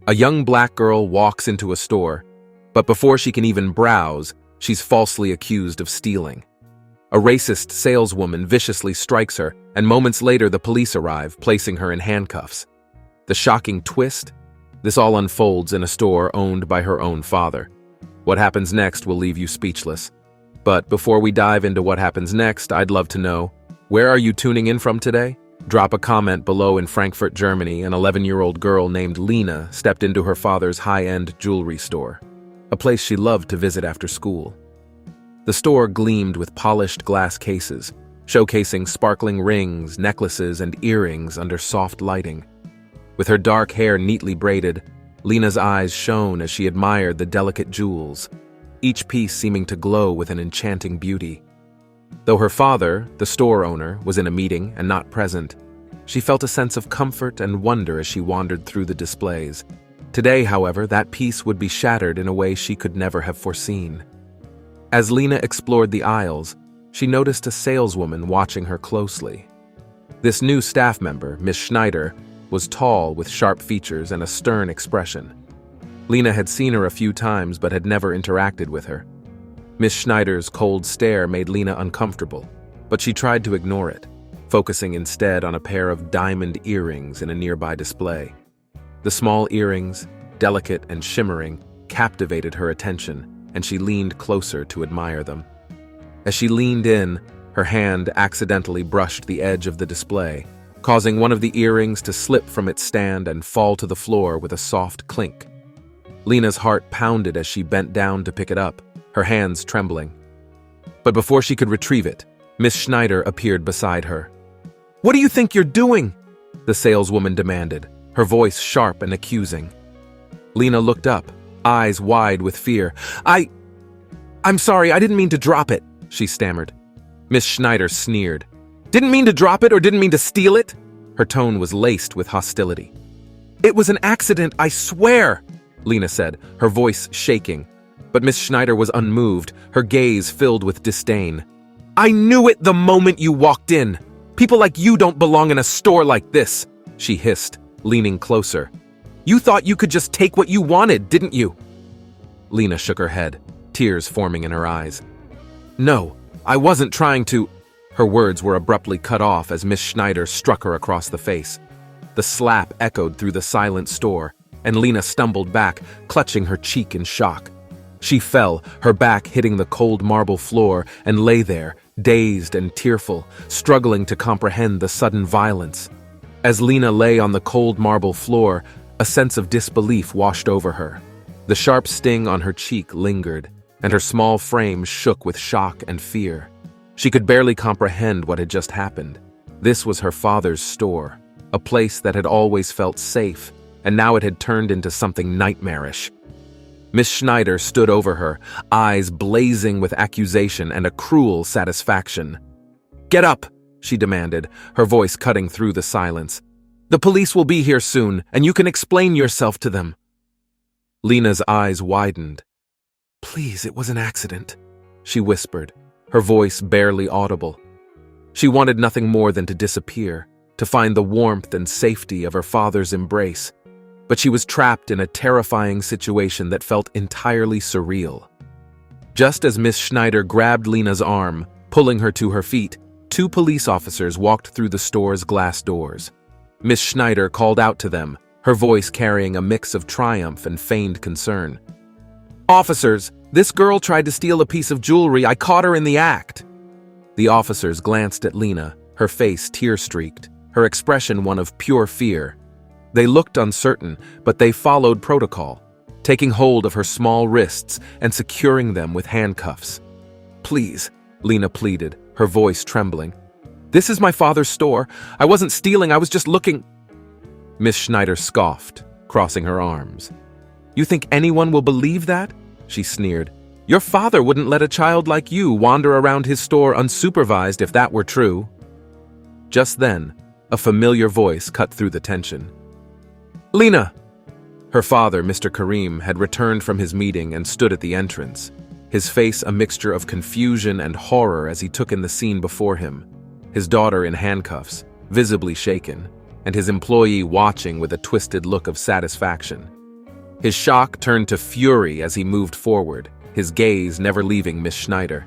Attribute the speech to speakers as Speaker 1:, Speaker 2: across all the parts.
Speaker 1: A young black girl walks into a store, but before she can even browse, she's falsely accused of stealing. A racist saleswoman viciously strikes her, and moments later the police arrive, placing her in handcuffs. The shocking twist? This all unfolds in a store owned by her own father. What happens next will leave you speechless. But before we dive into what happens next, I'd love to know, where are you tuning in from today? Drop a comment below. In Frankfurt, Germany, an 11-year-old girl named Lena stepped into her father's high-end jewelry store, a place she loved to visit after school. The store gleamed with polished glass cases, showcasing sparkling rings, necklaces, and earrings under soft lighting. With her dark hair neatly braided, Lena's eyes shone as she admired the delicate jewels, each piece seeming to glow with an enchanting beauty. Though her father, the store owner, was in a meeting and not present, she felt a sense of comfort and wonder as she wandered through the displays. Today, however, that peace would be shattered in a way she could never have foreseen. As Lena explored the aisles, she noticed a saleswoman watching her closely. This new staff member, Miss Schneider, was tall with sharp features and a stern expression. Lena had seen her a few times but had never interacted with her. Miss Schneider's cold stare made Lena uncomfortable, but she tried to ignore it, focusing instead on a pair of diamond earrings in a nearby display. The small earrings, delicate and shimmering, captivated her attention, and she leaned closer to admire them. As she leaned in, her hand accidentally brushed the edge of the display, causing one of the earrings to slip from its stand and fall to the floor with a soft clink. Lena's heart pounded as she bent down to pick it up, her hands trembling. But before she could retrieve it, Miss Schneider appeared beside her. "What do you think you're doing?" the saleswoman demanded, her voice sharp and accusing. Lena looked up, eyes wide with fear. I'm sorry, I didn't mean to drop it," she stammered. Miss Schneider sneered. "Didn't mean to drop it or didn't mean to steal it?" Her tone was laced with hostility. "It was an accident, I swear," Lena said, her voice shaking. But Miss Schneider was unmoved, her gaze filled with disdain. "I knew it the moment you walked in. People like you don't belong in a store like this," she hissed, leaning closer. "You thought you could just take what you wanted, didn't you?" Lena shook her head, tears forming in her eyes. "No, I wasn't trying to—" Her words were abruptly cut off as Miss Schneider struck her across the face. The slap echoed through the silent store, and Lena stumbled back, clutching her cheek in shock. She fell, her back hitting the cold marble floor, and lay there, dazed and tearful, struggling to comprehend the sudden violence. As Lena lay on the cold marble floor, a sense of disbelief washed over her. The sharp sting on her cheek lingered, and her small frame shook with shock and fear. She could barely comprehend what had just happened. This was her father's store, a place that had always felt safe, and now it had turned into something nightmarish. Miss Schneider stood over her, eyes blazing with accusation and a cruel satisfaction. "Get up," she demanded, her voice cutting through the silence. "The police will be here soon, and you can explain yourself to them." Lena's eyes widened. "Please, it was an accident," she whispered, her voice barely audible. She wanted nothing more than to disappear, to find the warmth and safety of her father's embrace. But she was trapped in a terrifying situation that felt entirely surreal. Just as Miss Schneider grabbed Lena's arm, pulling her to her feet, two police officers walked through the store's glass doors. Miss Schneider called out to them, her voice carrying a mix of triumph and feigned concern. "Officers, this girl tried to steal a piece of jewelry. I caught her in the act." The officers glanced at Lena, her face tear-streaked, her expression one of pure fear. They looked uncertain, but they followed protocol, taking hold of her small wrists and securing them with handcuffs. "Please," Lena pleaded, her voice trembling. "This is my father's store. I wasn't stealing, I was just looking—" Miss Schneider scoffed, crossing her arms. "You think anyone will believe that?" she sneered. "Your father wouldn't let a child like you wander around his store unsupervised if that were true." Just then, a familiar voice cut through the tension. "Lena!" Her father, Mr. Karim, had returned from his meeting and stood at the entrance, his face a mixture of confusion and horror as he took in the scene before him, his daughter in handcuffs, visibly shaken, and his employee watching with a twisted look of satisfaction. His shock turned to fury as he moved forward, his gaze never leaving Miss Schneider.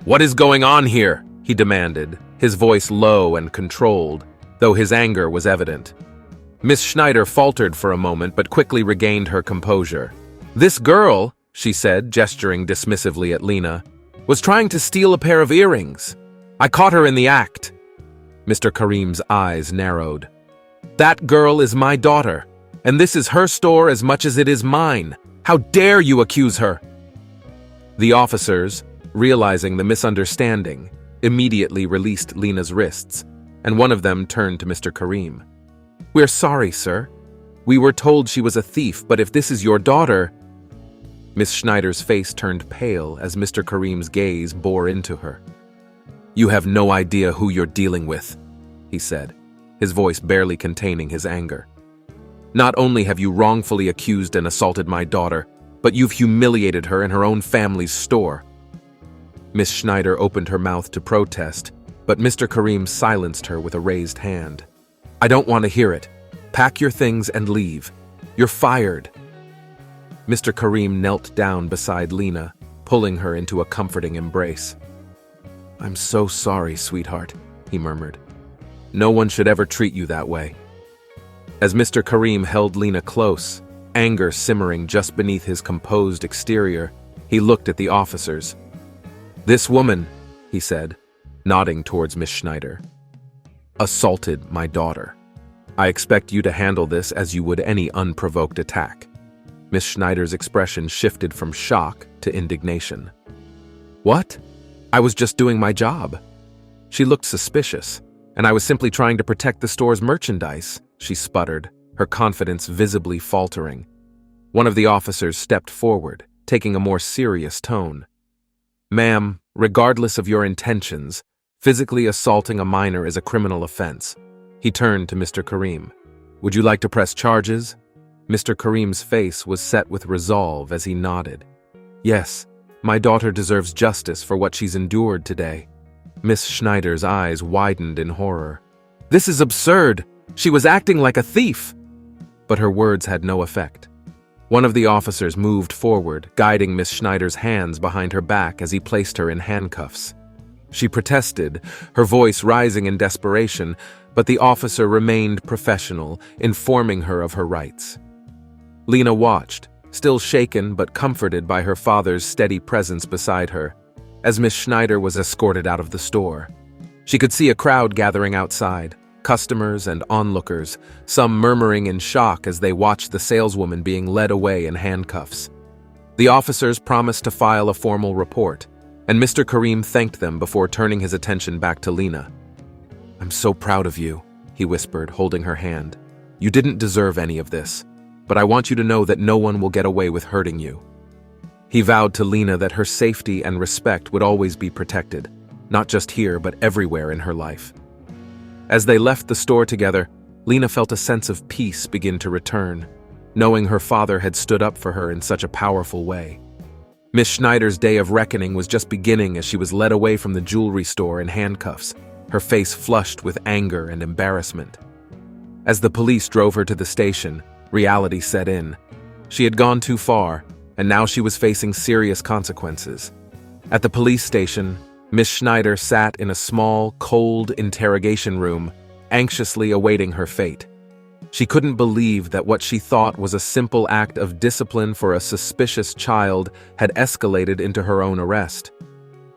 Speaker 1: "What is going on here?" he demanded, his voice low and controlled, though his anger was evident. Miss Schneider faltered for a moment but quickly regained her composure. "This girl," she said, gesturing dismissively at Lena, "was trying to steal a pair of earrings. I caught her in the act." Mr. Karim's eyes narrowed. "That girl is my daughter, and this is her store as much as it is mine. How dare you accuse her?" The officers, realizing the misunderstanding, immediately released Lena's wrists, and one of them turned to Mr. Karim. "We're sorry, sir. We were told she was a thief, but if this is your daughter—" Miss Schneider's face turned pale as Mr. Karim's gaze bore into her. "You have no idea who you're dealing with," he said, his voice barely containing his anger. "Not only have you wrongfully accused and assaulted my daughter, but you've humiliated her in her own family's store." Miss Schneider opened her mouth to protest, but Mr. Karim silenced her with a raised hand. "I don't want to hear it. Pack your things and leave. You're fired." Mr. Karim knelt down beside Lena, pulling her into a comforting embrace. "I'm so sorry, sweetheart," he murmured. "No one should ever treat you that way." As Mr. Karim held Lena close, anger simmering just beneath his composed exterior, he looked at the officers. "This woman," he said, nodding towards Miss Schneider, "assaulted my daughter. I expect you to handle this as you would any unprovoked attack." Miss Schneider's expression shifted from shock to indignation. "What? I was just doing my job." She looked suspicious, and I was simply trying to protect the store's merchandise, she sputtered, her confidence visibly faltering. One of the officers stepped forward, taking a more serious tone. "Ma'am, regardless of your intentions, physically assaulting a minor is a criminal offense." He turned to Mr. Karim. "Would you like to press charges?" Mr. Karim's face was set with resolve as he nodded. "Yes, my daughter deserves justice for what she's endured today." Miss Schneider's eyes widened in horror. "This is absurd! She was acting like a thief!" But her words had no effect. One of the officers moved forward, guiding Miss Schneider's hands behind her back as he placed her in handcuffs. She protested, her voice rising in desperation, but the officer remained professional, informing her of her rights. Lena watched, still shaken but comforted by her father's steady presence beside her, as Miss Schneider was escorted out of the store. She could see a crowd gathering outside, customers and onlookers, some murmuring in shock as they watched the saleswoman being led away in handcuffs. The officers promised to file a formal report, and Mr. Karim thanked them before turning his attention back to Lena. "I'm so proud of you," he whispered, holding her hand. "You didn't deserve any of this, but I want you to know that no one will get away with hurting you." He vowed to Lena that her safety and respect would always be protected, not just here but everywhere in her life. As they left the store together, Lena felt a sense of peace begin to return, knowing her father had stood up for her in such a powerful way. Miss Schneider's day of reckoning was just beginning as she was led away from the jewelry store in handcuffs, her face flushed with anger and embarrassment. As the police drove her to the station, reality set in. She had gone too far, and now she was facing serious consequences. At the police station, Miss Schneider sat in a small, cold interrogation room, anxiously awaiting her fate. She couldn't believe that what she thought was a simple act of discipline for a suspicious child had escalated into her own arrest.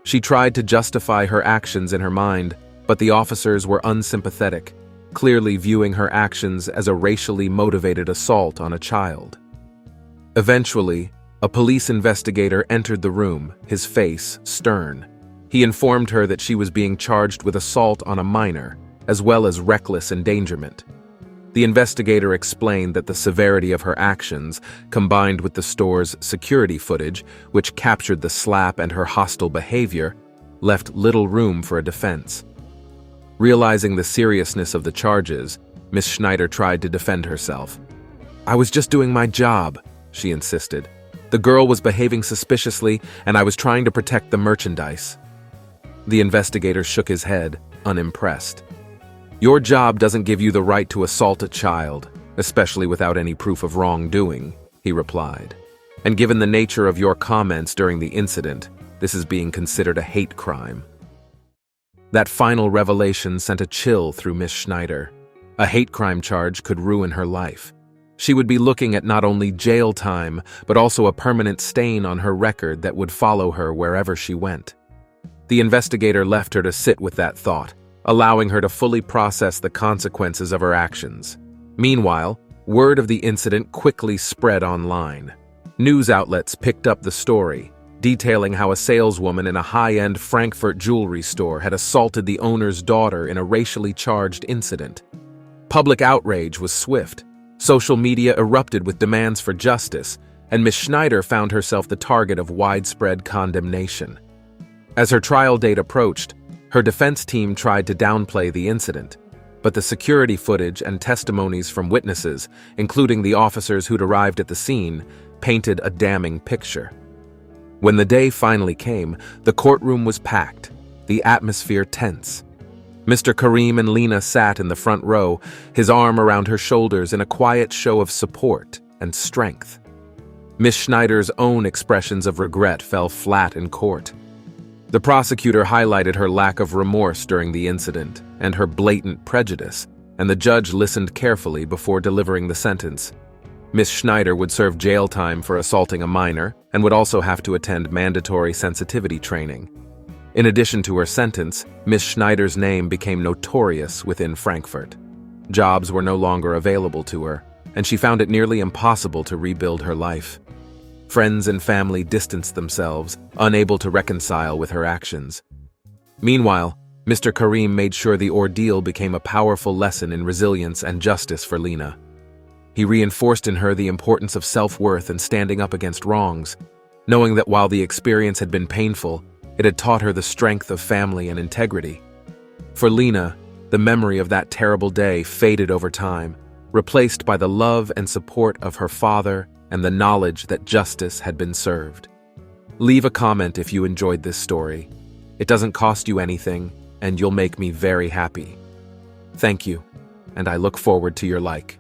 Speaker 1: She tried to justify her actions in her mind, but the officers were unsympathetic, clearly viewing her actions as a racially motivated assault on a child. Eventually, a police investigator entered the room, his face stern. He informed her that she was being charged with assault on a minor, as well as reckless endangerment. The investigator explained that the severity of her actions, combined with the store's security footage, which captured the slap and her hostile behavior, left little room for a defense. Realizing the seriousness of the charges, Miss Schneider tried to defend herself. "I was just doing my job," she insisted. "The girl was behaving suspiciously, and I was trying to protect the merchandise." The investigator shook his head, unimpressed. "Your job doesn't give you the right to assault a child, especially without any proof of wrongdoing," he replied. "And given the nature of your comments during the incident, this is being considered a hate crime." That final revelation sent a chill through Miss Schneider. A hate crime charge could ruin her life. She would be looking at not only jail time, but also a permanent stain on her record that would follow her wherever she went. The investigator left her to sit with that thought, allowing her to fully process the consequences of her actions. Meanwhile, word of the incident quickly spread online. News outlets picked up the story, detailing how a saleswoman in a high-end Frankfurt jewelry store had assaulted the owner's daughter in a racially charged incident. Public outrage was swift. Social media erupted with demands for justice, and Miss Schneider found herself the target of widespread condemnation. As her trial date approached, her defense team tried to downplay the incident, but the security footage and testimonies from witnesses, including the officers who'd arrived at the scene, painted a damning picture. When the day finally came, the courtroom was packed, the atmosphere tense. Mr. Karim and Lena sat in the front row, his arm around her shoulders in a quiet show of support and strength. Miss Schneider's own expressions of regret fell flat in court. The prosecutor highlighted her lack of remorse during the incident and her blatant prejudice, and the judge listened carefully before delivering the sentence. Miss Schneider would serve jail time for assaulting a minor and would also have to attend mandatory sensitivity training. In addition to her sentence, Miss Schneider's name became notorious within Frankfurt. Jobs were no longer available to her, and she found it nearly impossible to rebuild her life. Friends and family distanced themselves, unable to reconcile with her actions. Meanwhile, Mr. Karim made sure the ordeal became a powerful lesson in resilience and justice for Lena. He reinforced in her the importance of self-worth and standing up against wrongs, knowing that while the experience had been painful, it had taught her the strength of family and integrity. For Lena, the memory of that terrible day faded over time, replaced by the love and support of her father and the knowledge that justice had been served. Leave a comment if you enjoyed this story. It doesn't cost you anything, and you'll make me very happy. Thank you, and I look forward to your like.